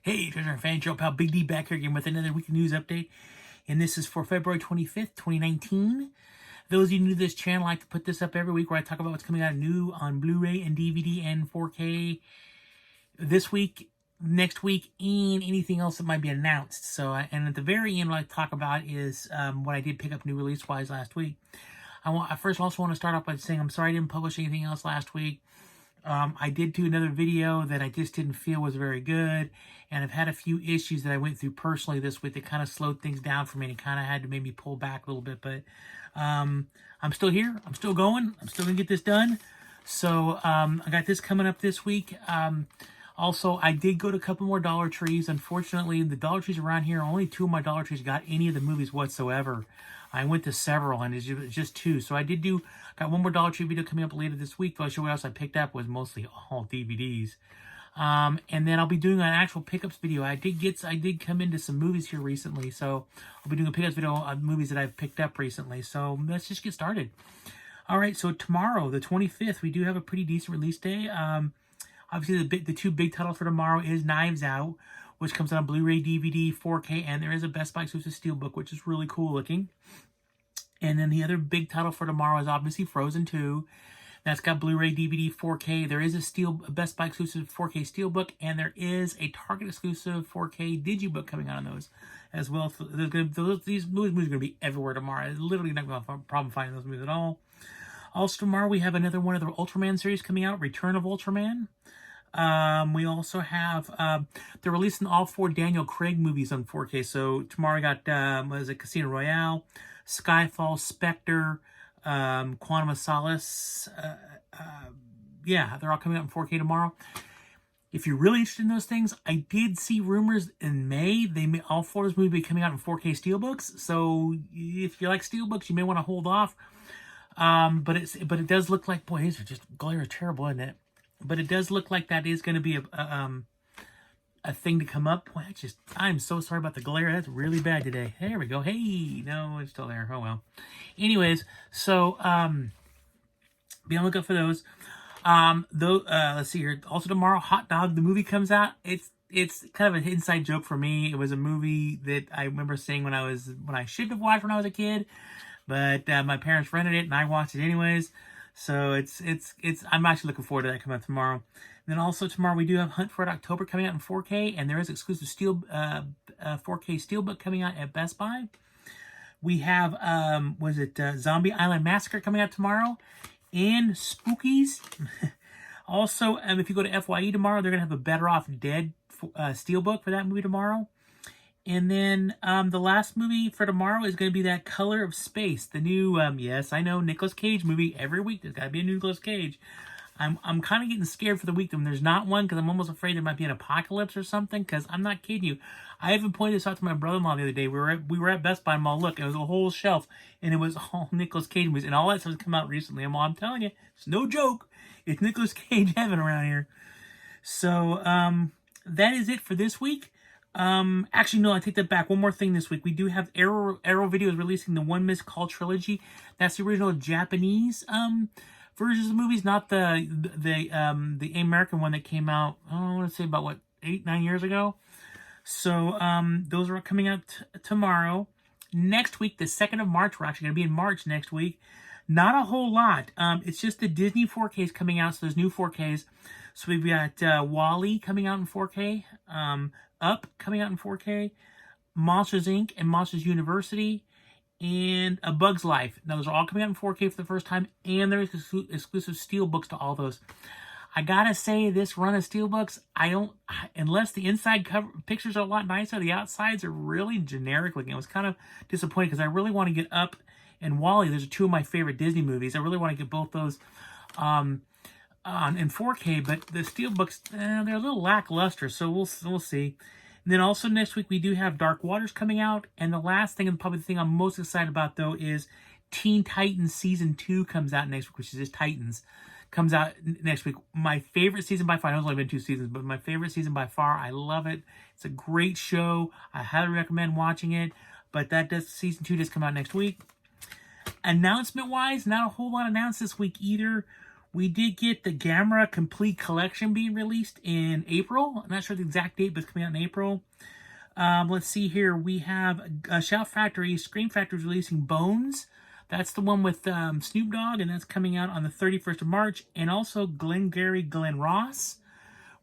Hey, Treasure Fan Joe Pal Big D back here again with another weekly news update. And this is for February 25th, 2019. Those of you new to this channel, I like to put this up every week where I talk about what's coming out new on Blu-ray and DVD and 4K this week, next week, and anything else that might be announced. And at the very end, what I talk about is what I did pick up new release-wise last week. I first also want to start off by saying I'm sorry I didn't publish anything else last week. I did do another video that I just didn't feel was very good, and I've had a few issues that I went through personally this week that kind of slowed things down for me and kind of had to maybe pull back a little bit, but I'm still here, I'm still going, I'm still gonna get this done. So I got this coming up this week. Also, I did go to a couple more Dollar Trees. Unfortunately, the Dollar Trees around here, only 2 of my Dollar Trees got any of the movies whatsoever. I went to several, and it's just 2. So I got one more Dollar Tree video coming up later this week. But I'll show you what else I picked up. Was mostly all DVDs. And then I'll be doing an actual pickups video. I did come into some movies here recently. So I'll be doing a pickups video on movies that I've picked up recently. So let's just get started. All right, so tomorrow, the 25th, we do have a pretty decent release day. Obviously, the 2 big titles for tomorrow is Knives Out, which comes out on Blu-ray, DVD, 4K, and there is a Best Buy exclusive steelbook, which is really cool looking. And then the other big title for tomorrow is obviously Frozen 2. That's got Blu-ray, DVD, 4K. There is a Best Buy exclusive 4K steelbook, and there is a Target exclusive 4K digibook coming out on those as well. So these movies are going to be everywhere tomorrow. It's literally not going to have a problem finding those movies at all. Also tomorrow we have another one of the Ultraman series coming out, Return of Ultraman. We also have, they're releasing all 4 Daniel Craig movies on 4K. So tomorrow we got, Casino Royale, Skyfall, Spectre, Quantum of Solace. Yeah, they're all coming out in 4K tomorrow. If you're really interested in those things, I did see rumors in May, all 4 of those movies will be coming out in 4K steelbooks. So if you like steelbooks, you may want to hold off. But it does look like, boy, these are just, glare is terrible, isn't it? But it does look like that is going to be a thing to come up. Boy, I'm so sorry about the glare. That's really bad today. There we go. Hey, no, it's still there. Oh, well. Anyways, so be on the lookout for those. Let's see here. Also tomorrow, Hot Dog, the movie comes out. It's kind of an inside joke for me. It was a movie that I remember seeing when I should have watched when I was a kid, but my parents rented it and I watched it anyways. So I'm actually looking forward to that coming out tomorrow. And then also tomorrow we do have Hunt for Red October coming out in 4K, and there is exclusive 4K steelbook coming out at Best Buy. We have Zombie Island Massacre coming out tomorrow, and Spookies. Also, if you go to FYE tomorrow, they're gonna have a Better Off Dead steelbook for that movie tomorrow. And then the last movie for tomorrow is going to be that Color of Space, the new, yes, I know, Nicolas Cage movie. Every week there's got to be a new Nicolas Cage. I'm kind of getting scared for the week when there's not one, because I'm almost afraid there might be an apocalypse or something, because I'm not kidding you. I even pointed this out to my brother-in-law the other day. We were at Best Buy, and look, it was a whole shelf, and it was all Nicolas Cage movies, and all that stuff has come out recently. I'm telling you, it's no joke. It's Nicolas Cage heaven around here. So that is it for this week. Actually, no, I take that back. One more thing this week. We do have Arrow Video is releasing the One Missed Call trilogy. That's the original Japanese versions of movies, not the American one that came out, I want to say about, 8-9 years ago. So those are coming out tomorrow. Next week, the 2nd of March, we're actually going to be in March next week. Not a whole lot. It's just the Disney 4Ks coming out, so there's new 4Ks. So we've got WALL-E coming out in 4K, Up coming out in 4K, Monsters Inc. and Monsters University, and A Bug's Life. Now, those are all coming out in 4K for the first time, and there's exclusive steelbooks to all those. I gotta say, this run of steelbooks, unless the inside cover pictures are a lot nicer, the outsides are really generic looking. I was kind of disappointed because I really want to get Up and WALL-E. Those are 2 of my favorite Disney movies. I really want to get both those in 4K, but the steelbooks, they're a little lackluster, so we'll see. And then also next week we do have Dark Waters coming out, and the last thing, and probably the thing I'm most excited about though, is Teen Titans Season 2 comes out next week, which is just Titans. Comes out next week. My favorite season by far, I know it's only been 2 seasons, but my favorite season by far. I love it. It's a great show. I highly recommend watching it, but Season 2 does come out next week. Announcement-wise, not a whole lot announced this week either. We did get the Gamera Complete Collection being released in April. I'm not sure the exact date, but it's coming out in April. Let's see here. We have Shout Factory, Scream Factory is releasing Bones. That's the one with Snoop Dogg, and that's coming out on the 31st of March. And also Glengarry Glen Ross,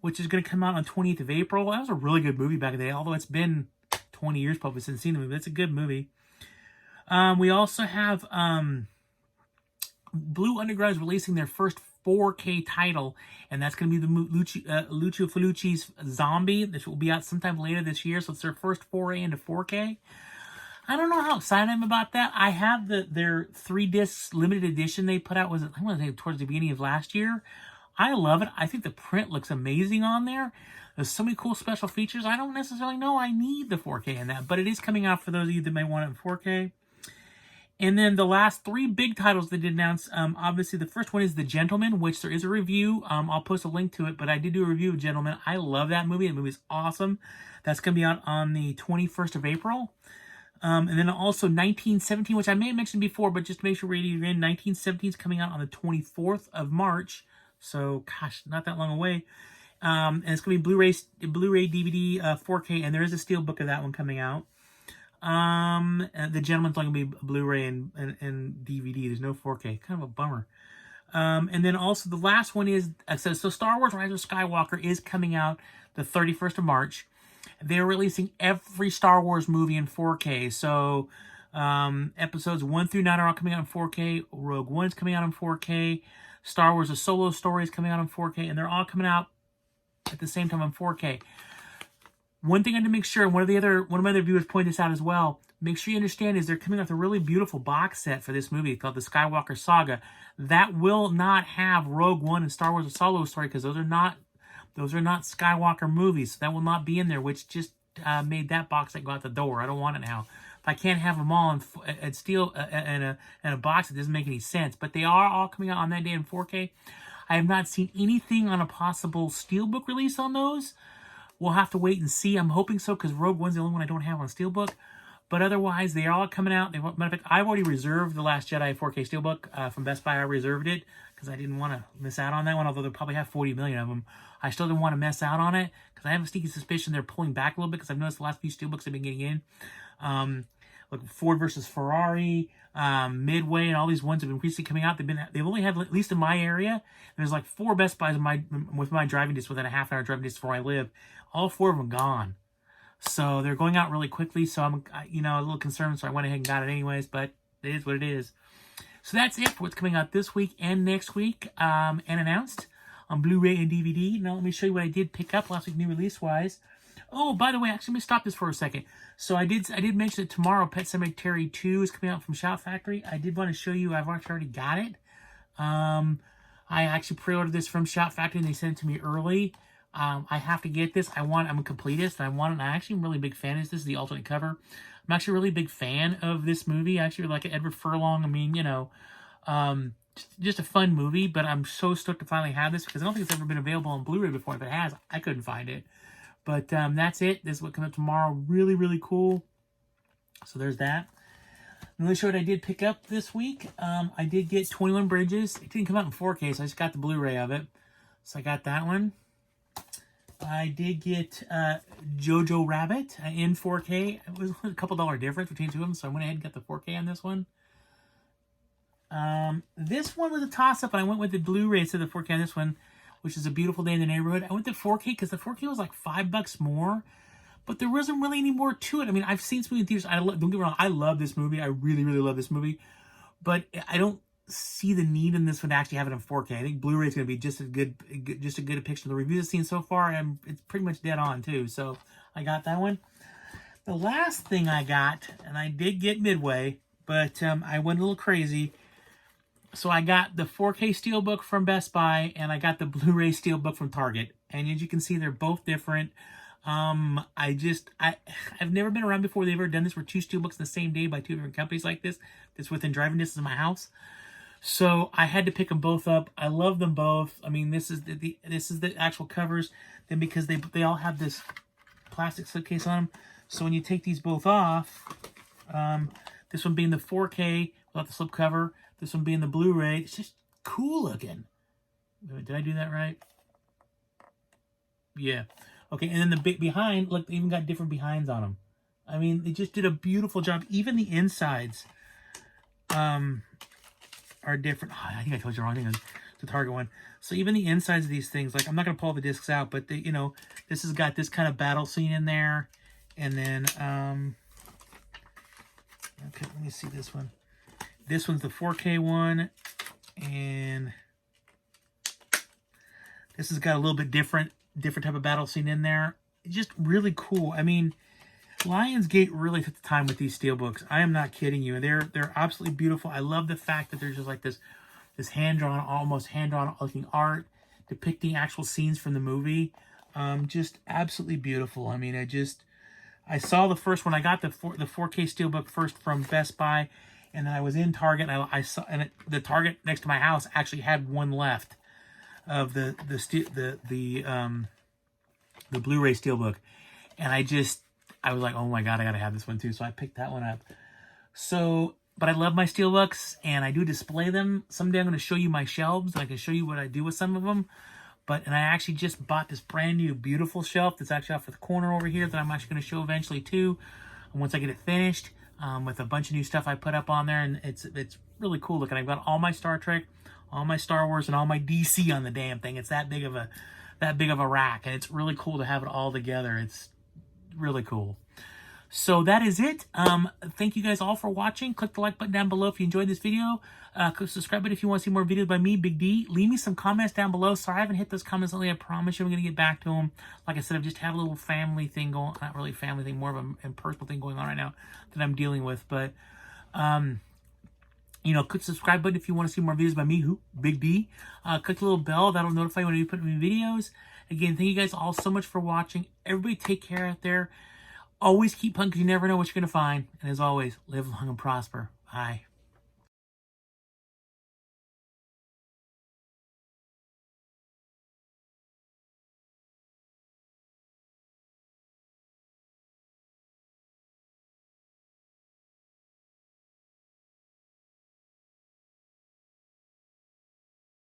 which is going to come out on 20th of April. That was a really good movie back in the day, although it's been 20 years probably since I've seen the movie. That's a good movie. We also have Blue Underground is releasing their first 4K title, and that's going to be the Lucio Fulci's Zombie. This will be out sometime later this year, so it's their first foray into 4K. I don't know how excited I am about that. I have their 3-disc limited edition they put out, I want to say towards the beginning of last year. I love it. I think the print looks amazing on there. There's so many cool special features. I don't necessarily know I need the 4K in that, but it is coming out for those of you that may want it in 4K. And then the last 3 big titles they did announce, obviously the first one is The Gentleman, which there is a review. I'll post a link to it, but I did do a review of Gentleman. I love that movie. The movie's awesome. That's going to be out on the 21st of April. And then also 1917, which I may have mentioned before, but just to make sure we're in, 1917 is coming out on the 24th of March. So, gosh, not that long away. And it's going to be Blu-ray, DVD, 4K, and there is a steelbook of that one coming out. And The Gentleman's only going to be Blu-ray and DVD. There's no 4K. Kind of a bummer. And then also the last one is, so Star Wars Rise of Skywalker is coming out the 31st of March. They're releasing every Star Wars movie in 4K. So episodes 1 through 9 are all coming out in 4K. Rogue One is coming out in 4K. Star Wars: A Solo Story is coming out in 4K. And they're all coming out at the same time in 4K. One thing I had to make sure, and one of my other viewers pointed this out as well, make sure you understand is they're coming out with a really beautiful box set for this movie called The Skywalker Saga. That will not have Rogue One and Star Wars: A Solo Story because those are not Skywalker movies. So that will not be in there, which just made that box set go out the door. I don't want it now. If I can't have them all in a box, it doesn't make any sense. But they are all coming out on that day in 4K. I have not seen anything on a possible steelbook release on those. We'll have to wait and see. I'm hoping so because Rogue One's the only one I don't have on steelbook. But otherwise, they are all coming out. Matter of fact, I've already reserved The Last Jedi 4K steelbook from Best Buy. I reserved it because I didn't want to miss out on that one, although they'll probably have 40 million of them. I still didn't want to miss out on it because I have a sneaky suspicion they're pulling back a little bit because I've noticed the last few steelbooks I've been getting in. Like Ford versus Ferrari, Midway, and all these ones have been recently coming out. They've only had, at least in my area, there's like 4 Best Buys with my driving distance within a half-hour driving distance where I live. All 4 of them gone. So they're going out really quickly. So I'm, a little concerned. So I went ahead and got it anyways. But it is what it is. So that's it for what's coming out this week and next week, and announced on Blu-ray and DVD. Now let me show you what I did pick up last week, new release-wise. Oh, by the way, actually, let me stop this for a second. So I did mention that tomorrow Pet Sematary 2 is coming out from Shout Factory. I did want to show you, I've actually already got it. I actually pre-ordered this from Shout Factory and they sent it to me early. I have to get this. I'm a completist. I actually am really a big fan of this. This is the alternate cover. I'm actually a really big fan of this movie. I actually like Edward Furlong. I mean, just a fun movie, but I'm so stoked to finally have this because I don't think it's ever been available on Blu-ray before. If it has, I couldn't find it. But that's it. This is what comes up tomorrow. Really, really cool. So there's that. Another show that I did pick up this week. I did get 21 Bridges. It didn't come out in 4K, so I just got the Blu-ray of it. So I got that one. I did get Jojo Rabbit in 4K. It was a couple dollar difference between two of them, so I went ahead and got the 4K on this one. This one was a toss-up, and I went with the Blu-ray instead of the 4K on this one, which is A Beautiful Day in the Neighborhood. I went to 4K because the 4K was like $5 more, but there wasn't really any more to it. I mean, I've seen this movie in theaters. Don't get me wrong, I love this movie. I really, really love this movie, but I don't see the need in this one to actually have it in 4K. I think Blu-ray is going to be just a good depiction of the reviews I've seen so far, and it's pretty much dead on too. So I got that one. The last thing I got, and I did get Midway, but I went a little crazy. So I got the 4K Steelbook from Best Buy, and I got the Blu-ray Steelbook from Target. And as you can see, they're both different. I've never been around before they've ever done this, where 2 Steelbooks in the same day by 2 different companies like this. That's within driving distance of my house. So I had to pick them both up. I love them both. I mean, this is the actual covers. Then because they all have this plastic slipcase on them. So when you take these both off, this one being the 4K without the slipcover, this one being the Blu-ray, it's just cool looking. Did I do that right? Yeah. Okay, and then the bit behind, look, they even got different behinds on them. I mean, they just did a beautiful job. Even the insides are different. Oh, I think I told you the wrong thing. It's the Target one. So even the insides of these things, like, I'm not going to pull all the discs out, but, they, you know, this has got this kind of battle scene in there. And then, okay, let me see this one. This one's the 4K one. And this has got a little bit different type of battle scene in there. Just really cool. I mean, Lionsgate really took the time with these steelbooks. I am not kidding you. They're absolutely beautiful. I love the fact that there's just like this hand-drawn, almost hand-drawn looking art depicting actual scenes from the movie. Just absolutely beautiful. I mean, I saw the first one. I got the 4K steelbook first from Best Buy, and then I was in Target, and I saw, and the Target next to my house actually had one left of the Blu-ray steelbook, and I was like, oh my god, I gotta have this one too. So I picked that one up. So, but I love my steelbooks, and I do display them. Someday I'm going to show you my shelves, and I can show you what I do with some of them. And I actually just bought this brand new beautiful shelf that's actually off at the corner over here that I'm actually going to show eventually too. And once I get it finished, with a bunch of new stuff I put up on there, and it's really cool looking. I've got all my Star Trek, all my Star Wars, and all my DC on the damn thing. It's that big of a rack, and it's really cool to have it all together. It's really cool. So that is it. Thank you guys all for watching. Click the like button down below if you enjoyed this video. Click subscribe button if you want to see more videos by me, Big D. Leave me some comments down below. Sorry I haven't hit those comments lately. I promise you I'm going to get back to them. Like I said, I've just had a little family thing going. Not really a family thing, more of a personal thing going on right now that I'm dealing with. But, you know, click the subscribe button if you want to see more videos by me, Big D. Click the little bell. That'll notify you when I put new videos. Again, thank you guys all so much for watching. Everybody take care out there. Always keep hunting because you never know what you're going to find. And as always, live long and prosper. Bye.